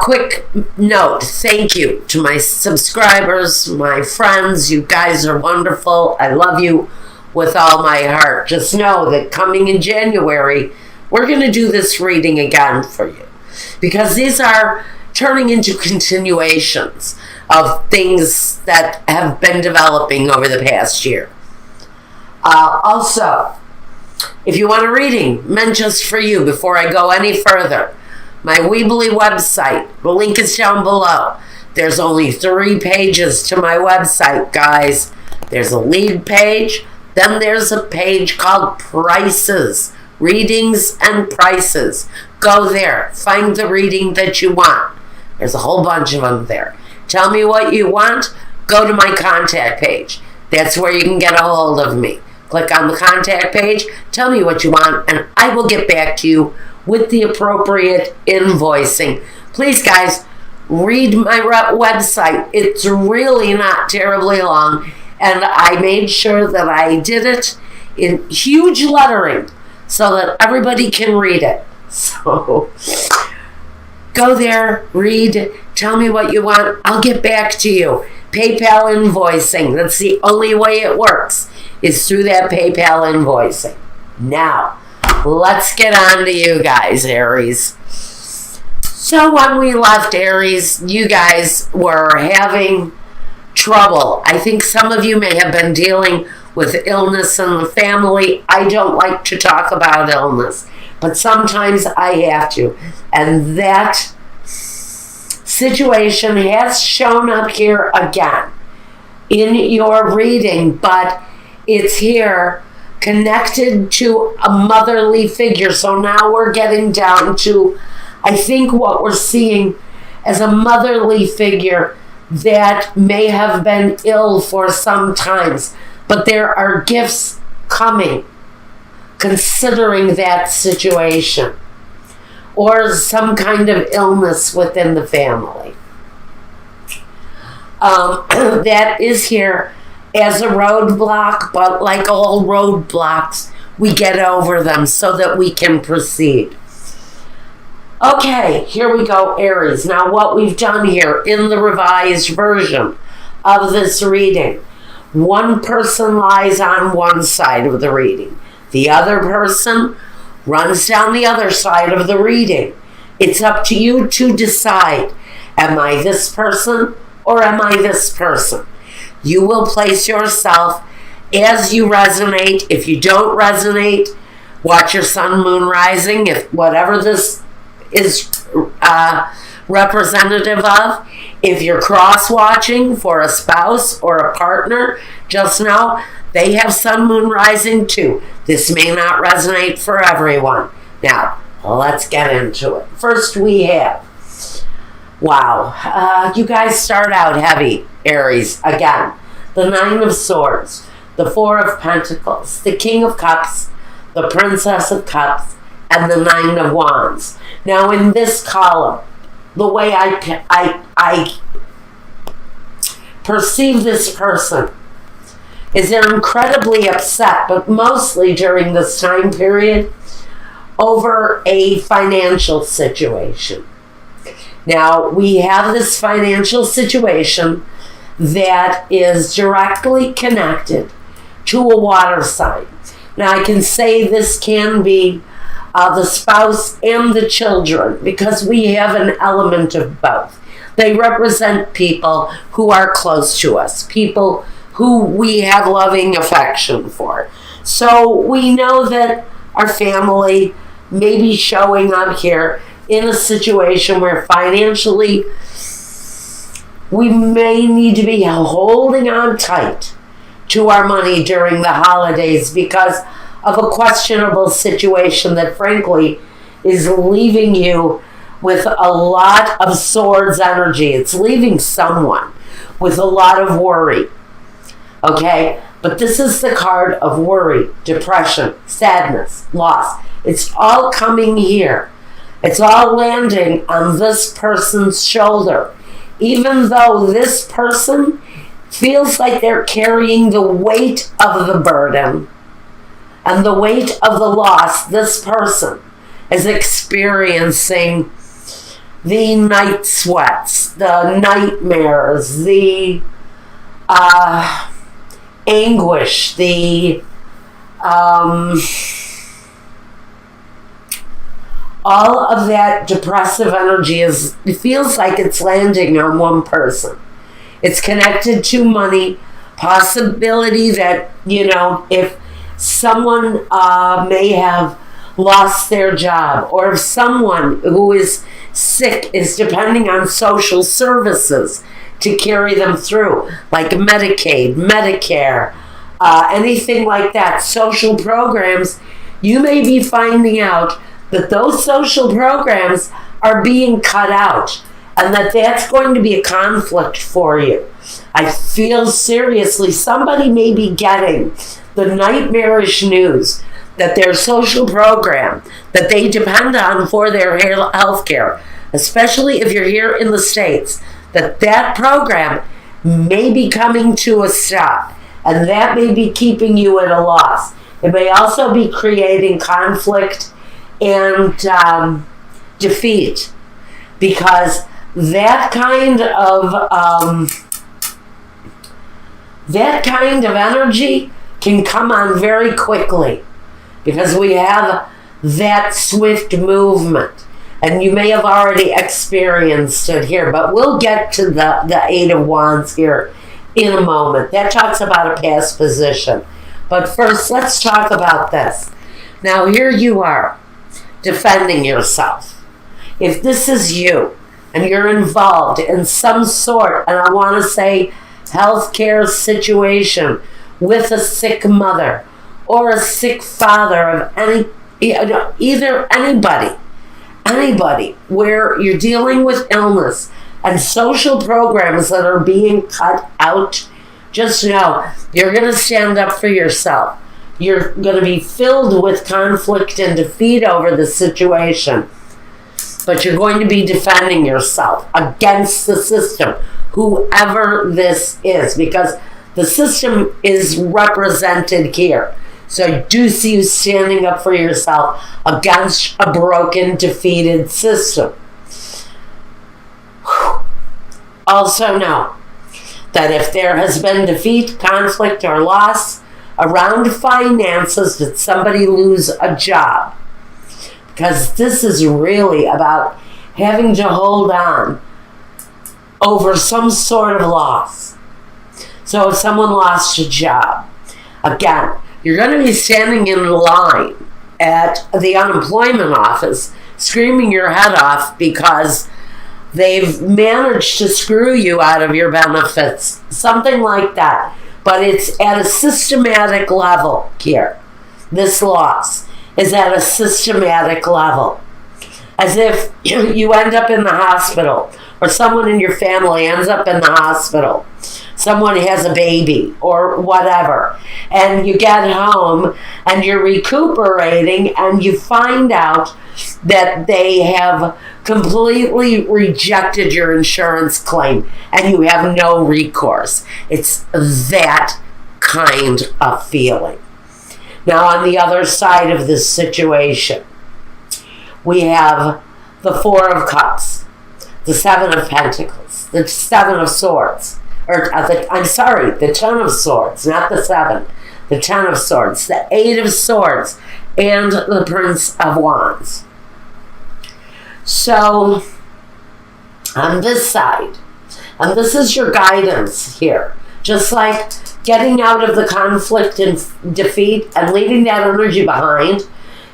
Quick note, thank you to my subscribers, my friends. You guys are wonderful. I love you with all my heart. Just know that coming in January, we're going to do this reading again for you, because these are turning into continuations of things that have been developing over the past year. Also, if you want a reading meant just for you, before I go any further, my Weebly website, the link is down below. There's only 3 pages to my website, guys. There's a lead page, then there's a page called Prices, Readings and Prices. Go there, find the reading that you want. There's a whole bunch of them there. Tell me what you want, go to my contact page. That's where you can get a hold of me. Click on the contact page, tell me what you want, and I will get back to you with the appropriate invoicing. Please, guys, read my website. It's really not terribly long, and I made sure that I did it in huge lettering so that everybody can read it. So go there, read, tell me what you want. I'll get back to you. PayPal invoicing, that's the only way it works, is through that PayPal invoicing. Now, let's get on to you guys, Aries. So when we left Aries, you guys were having trouble. I think some of you may have been dealing with illness in the family. I don't like to talk about illness, but sometimes I have to. And that situation has shown up here again in your reading, but it's here connected to a motherly figure. So now we're getting down to, I think, what we're seeing as a motherly figure that may have been ill for some times, but there are gifts coming considering that situation, or some kind of illness within the family. That is here as a roadblock, but like all roadblocks, we get over them so that we can proceed. Okay, here we go, Aries. Now what we've done here in the revised version of this reading, one person lies on one side of the reading. The other person runs down the other side of the reading. It's up to you to decide, am I this person or am I this person? You will place yourself as you resonate. If you don't resonate, watch your sun, moon, rising. If whatever this is representative of, if you're cross-watching for a spouse or a partner, just know they have sun, moon, rising too. This may not resonate for everyone. Now, let's get into it. First we have, wow, you guys start out heavy, Aries, again. The 9 of Swords, the 4 of Pentacles, the King of Cups, the Princess of Cups, and the 9 of Wands. Now in this column, the way I perceive this person is they're incredibly upset, but mostly during this time period, over a financial situation. Now, we have this financial situation that is directly connected to a water sign. Now, I can say this can be the spouse and the children, because we have an element of both. They represent people who are close to us, people who we have loving affection for. So we know that our family may be showing up here in a situation where financially we may need to be holding on tight to our money during the holidays because of a questionable situation that frankly is leaving you with a lot of swords energy. It's leaving someone with a lot of worry. Okay? But this is the card of worry, depression, sadness, loss. It's all coming here. It's all landing on this person's shoulder. Even though this person feels like they're carrying the weight of the burden and the weight of the loss, this person is experiencing the night sweats, the nightmares, the anguish, the all of that depressive energy it feels like it's landing on one person. It's connected to money, possibility that, if someone may have lost their job, or if someone who is sick is depending on social services to carry them through, like Medicaid, Medicare, anything like that, social programs, you may be finding out that those social programs are being cut out, and that's going to be a conflict for you. I feel seriously somebody may be getting the nightmarish news that their social program that they depend on for their health care, especially if you're here in the States, that program may be coming to a stop, and that may be keeping you at a loss. It may also be creating conflict and defeat, because that kind of energy can come on very quickly, because we have that swift movement, and you may have already experienced it here, but we'll get to the Eight of Wands here in a moment. That talks about a past position. But first, let's talk about this. Now, here you are, defending yourself. If this is you, and you're involved in some sort, and I want to say healthcare situation with a sick mother or a sick father of either anybody where you're dealing with illness and social programs that are being cut out, just know you're going to stand up for yourself. You're going to be filled with conflict and defeat over the situation, but you're going to be defending yourself against the system, whoever this is, because the system is represented here. So I do see you standing up for yourself against a broken, defeated system. Also know that if there has been defeat, conflict, or loss around finances, did somebody lose a job? Because this is really about having to hold on over some sort of loss. So if someone lost a job, again, you're going to be standing in line at the unemployment office, screaming your head off because they've managed to screw you out of your benefits, something like that. But it's at a systematic level here. This loss is at a systematic level. As if you end up in the hospital, or someone in your family ends up in the hospital. Someone has a baby or whatever, and you get home and you're recuperating, and you find out that they have completely rejected your insurance claim and you have no recourse. It's that kind of feeling. Now, on the other side of this situation, we have the Four of Cups, the Seven of Pentacles, the Seven of Swords, the Ten of Swords, not the Seven, the Ten of Swords, the Eight of Swords, and the Prince of Wands. So, on this side, and this is your guidance here, just like getting out of the conflict and defeat and leaving that energy behind,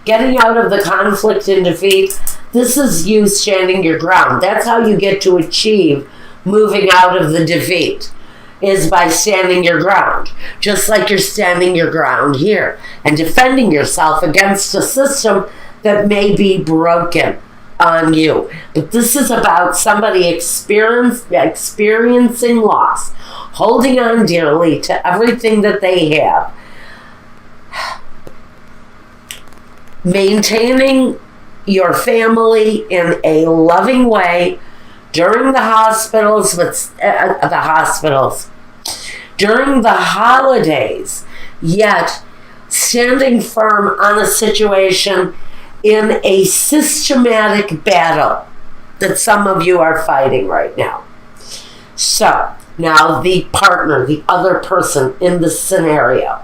getting out of the conflict and defeat, this is you standing your ground. That's how you get to achieve moving out of the defeat, is by standing your ground. Just like you're standing your ground here and defending yourself against a system that may be broken on you. But this is about somebody experiencing loss, holding on dearly to everything that they have, maintaining your family in a loving way during the during the holidays, yet standing firm on a situation in a systematic battle that some of you are fighting right now. So, now the partner, the other person in this scenario.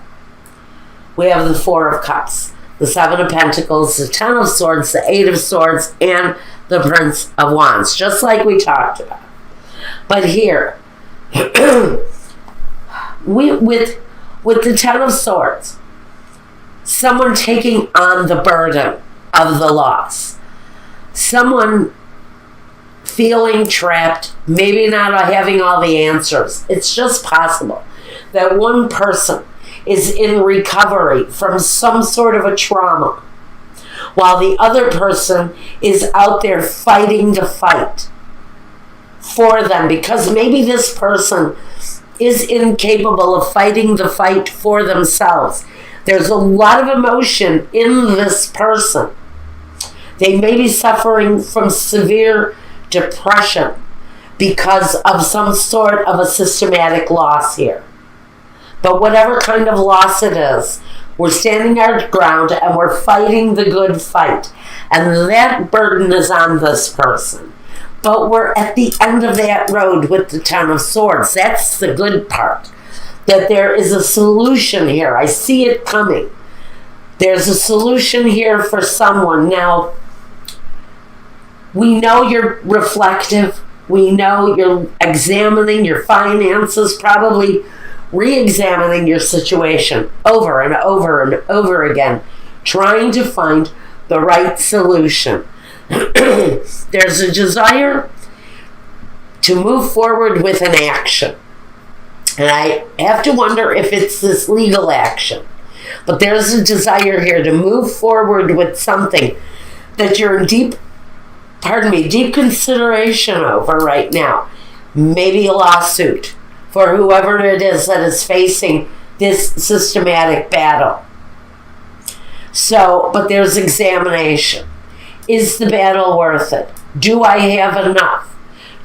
We have the Four of Cups, the Seven of Pentacles, the Ten of Swords, the Eight of Swords, and the Prince of Wands, just like we talked about. But here, with the Ten of Swords, someone taking on the burden of the loss, someone feeling trapped, maybe not having all the answers. It's just possible that one person is in recovery from some sort of a trauma, while the other person is out there fighting the fight for them, because maybe this person is incapable of fighting the fight for themselves. There's a lot of emotion in this person. They may be suffering from severe depression because of some sort of a systematic loss here. But whatever kind of loss it is, we're standing our ground and we're fighting the good fight. And that burden is on this person. But we're at the end of that road with the Ten of Swords. That's the good part. That there is a solution here. I see it coming. There's a solution here for someone. Now, we know you're reflective. We know you're examining your finances, probably re-examining your situation over and over and over again, trying to find the right solution. There's a desire to move forward with an action. And I have to wonder if it's this legal action. But there's a desire here to move forward with something that you're in deep consideration over right now. Maybe a lawsuit for whoever it is that is facing this systematic battle. So, but there's examination. Is the battle worth it? Do I have enough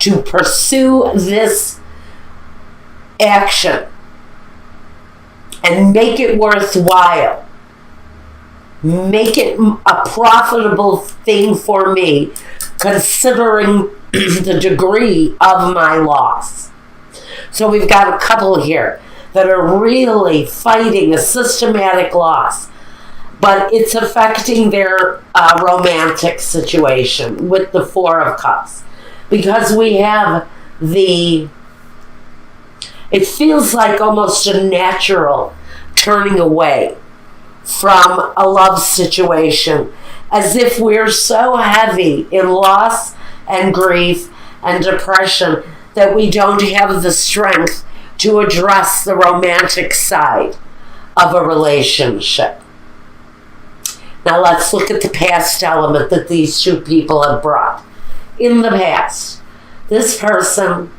to pursue this action and make it worthwhile? Make it a profitable thing for me, considering the degree of my loss. So we've got a couple here that are really fighting a systematic loss, but it's affecting their romantic situation with the Four of Cups. Because we have it feels like almost a natural turning away from a love situation, as if we're so heavy in loss and grief and depression that we don't have the strength to address the romantic side of a relationship. Now let's look at the past element that these two people have brought. In the past, this person,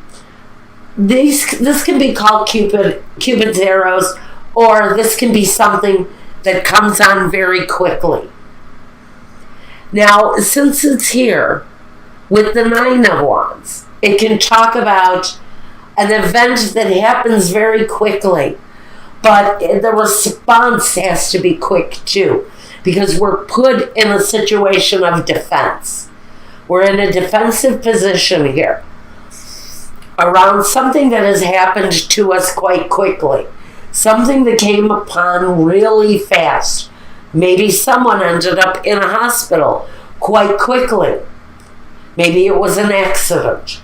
this can be called Cupid's arrows, or this can be something that comes on very quickly. Now, since it's here with the Nine of Wands, it can talk about an event that happens very quickly, but the response has to be quick too, because we're put in a situation of defense. We're in a defensive position here around something that has happened to us quite quickly, something that came upon really fast. Maybe someone ended up in a hospital quite quickly. Maybe it was an accident.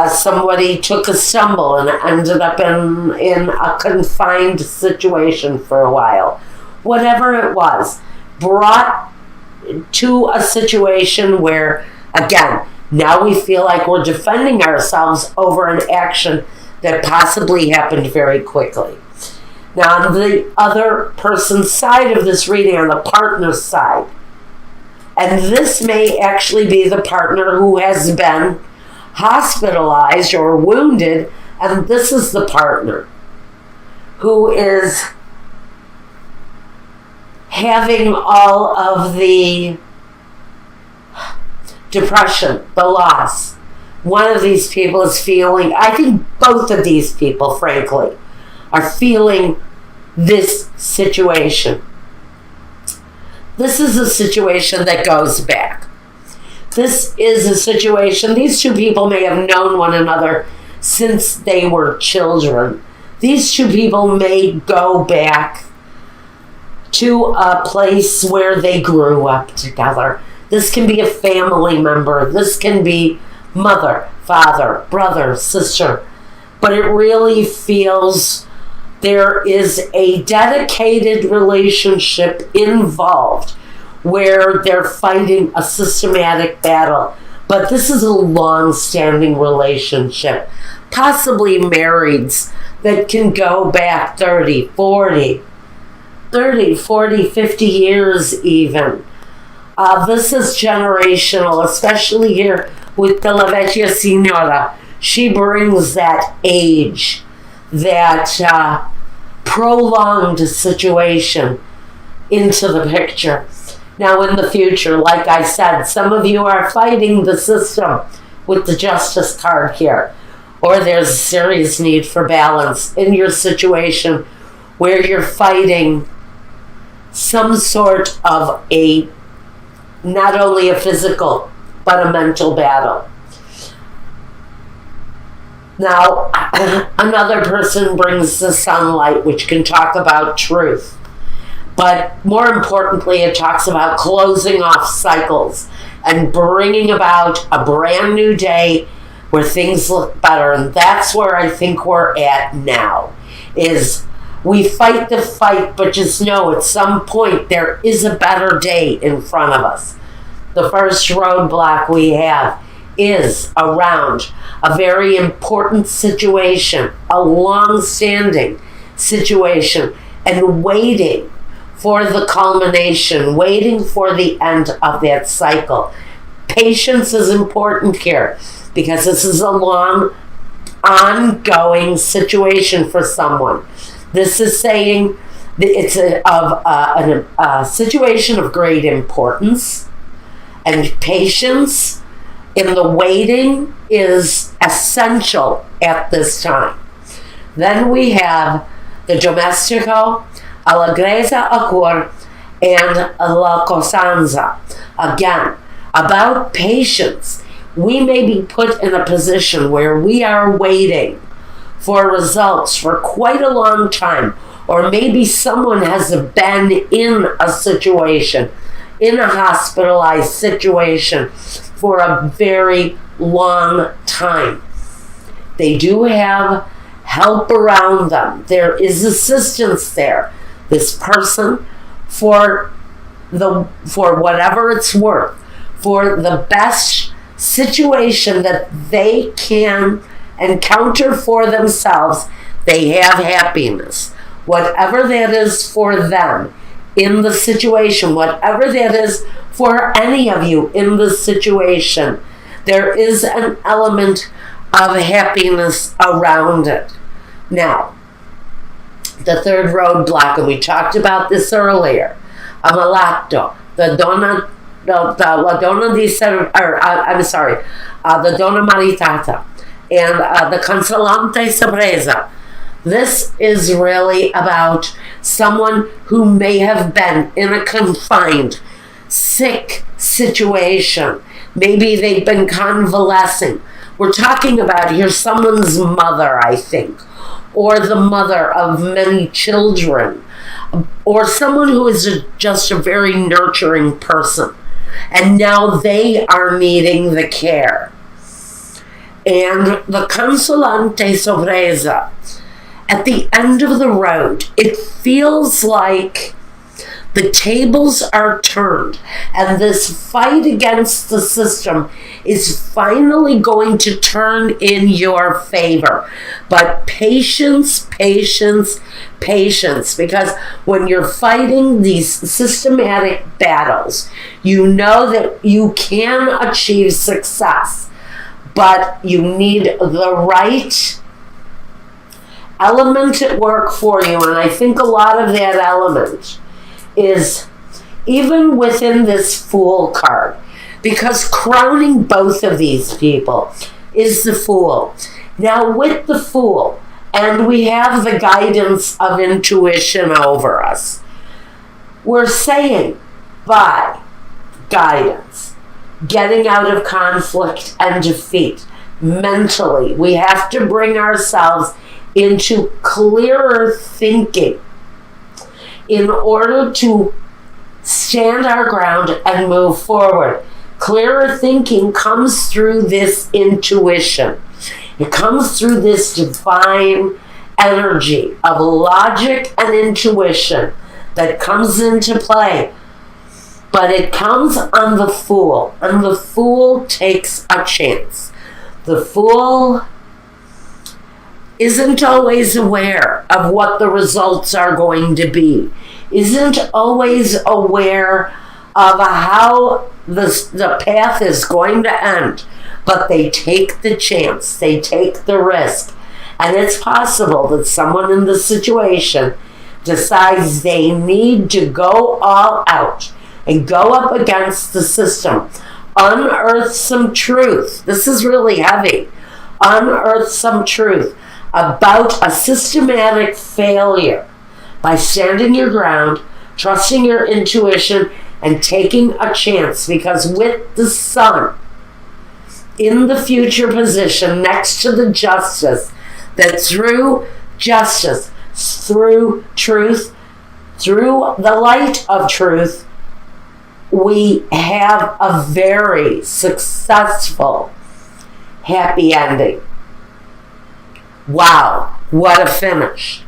Somebody took a stumble and ended up in a confined situation for a while. Whatever it was, brought to a situation where, again, now we feel like we're defending ourselves over an action that possibly happened very quickly. Now, on the other person's side of this reading, on the partner's side, and this may actually be the partner who has been hospitalized or wounded, and this is the partner who is having all of the depression, the loss. One of these people is feeling, I think both of these people, frankly, are feeling this situation. This is a situation that goes back This is a situation, these two people may have known one another since they were children. These two people may go back to a place where they grew up together. This can be a family member. This can be mother, father, brother, sister. But it really feels there is a dedicated relationship involved where they're fighting a systematic battle. But this is a long-standing relationship, possibly marrieds that can go back 30, 40, 50 years even. This is generational, especially here with the La Vecchia Signora. She brings that age, that prolonged situation into the picture. Now in the future, like I said, some of you are fighting the system with the Justice card here. Or there's a serious need for balance in your situation where you're fighting some sort of not only a physical, but a mental battle. Now, another person brings the sunlight, which can talk about truth. But more importantly, it talks about closing off cycles and bringing about a brand new day where things look better. And that's where I think we're at now, is we fight the fight, but just know at some point there is a better day in front of us. The first roadblock we have is around a very important situation, a long-standing situation, and waiting for the culmination, waiting for the end of that cycle. Patience is important here because this is a long, ongoing situation for someone. This is saying that it's a situation of great importance, and patience in the waiting is essential at this time. Then we have the domestico, allegrezza a cor, and la costanza. Again, about patience. We may be put in a position where we are waiting for results for quite a long time, or maybe someone has been in a situation, in a hospitalized situation for a very long time. They do have help around them. There is assistance there. This person, for whatever it's worth, for the best situation that they can encounter for themselves, they have happiness. Whatever that is for them in the situation, whatever that is for any of you in the situation, there is an element of happiness around it. Now, the third roadblock, and we talked about this earlier, Amalato, the donna maritata, and the consolante sorpresa. This is really about someone who may have been in a confined, sick situation. Maybe they've been convalescing. We're talking about here someone's mother, I think, or the mother of many children, or someone who is just a very nurturing person. And now they are needing the care. And the consolante sorpresa, at the end of the road, it feels like the tables are turned, and this fight against the system is finally going to turn in your favor. But patience, patience, patience, because when you're fighting these systematic battles, you know that you can achieve success, but you need the right element at work for you. And I think a lot of that element is even within this Fool card, because crowning both of these people is the Fool. Now with the Fool, and we have the guidance of intuition over us, we're saying by guidance, getting out of conflict and defeat. Mentally, we have to bring ourselves into clearer thinking in order to stand our ground and move forward. Clearer thinking comes through this intuition. It comes through this divine energy of logic and intuition that comes into play. But it comes on the Fool, and the Fool takes a chance. The Fool isn't always aware of what the results are going to be, isn't always aware of how the path is going to end, but they take the chance, they take the risk. And it's possible that someone in the situation decides they need to go all out and go up against the system, unearth some truth. This is really heavy. Unearth some truth about a systematic failure by standing your ground, trusting your intuition, and taking a chance. Because with the Sun in the future position next to the Justice, that through justice, through truth, through the light of truth, we have a very successful, happy ending. Wow, what a finish.